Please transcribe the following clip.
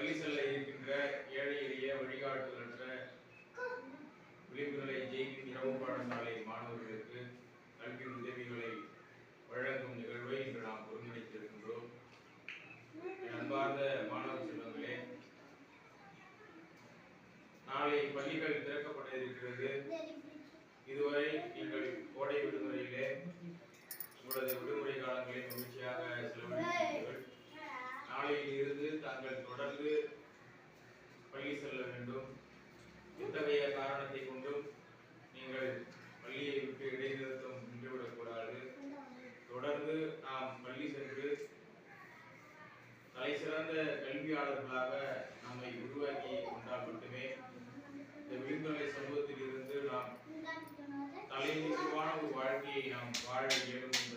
பள்ளி செல்ல இருக்கின்ற ஏழை எளிய வழிகாட்டுதலற்ற விழிப்புணர்வை ஜெயிக்கும் இரவு பாடசாலை மாணவர்களுக்கு கல்வி உதவிகளை வழங்கும் நிகழ்வை இன்று நாம் ஒருங்கிணைத்திருக்கின்றோம். அன்பார்ந்த மாணவ செல்வங்களே, நாளை பள்ளிகள் திறக்கப்பட இருக்கிறது. இதுவரை நீங்கள் கோடை விடுமுறையிலே உங்களது விடுமுறை காலங்களை மகிழ்ச்சியாக செலவழித்தீர்கள். நாளையில் இருந்து தாங்கள் தொடர்ந்து பள்ளி செல்ல வேண்டும். இத்தகைய காரணத்தை கொண்டும் நீங்கள் பள்ளியை விட்டு இடைநிறுத்தம் நின்றுவிடக்கூடாது. தொடர்ந்து நாம் பள்ளி சென்று தலை சிறந்த கல்வியாளர்களாக நம்மை உருவாக்கி கொண்டால் மட்டுமே இந்த விழிப்புணர்வை சமூகத்தில் இருந்து நாம் தலைநிறைவான ஒரு வாழ்க்கையை நாம் வாழ இயலும்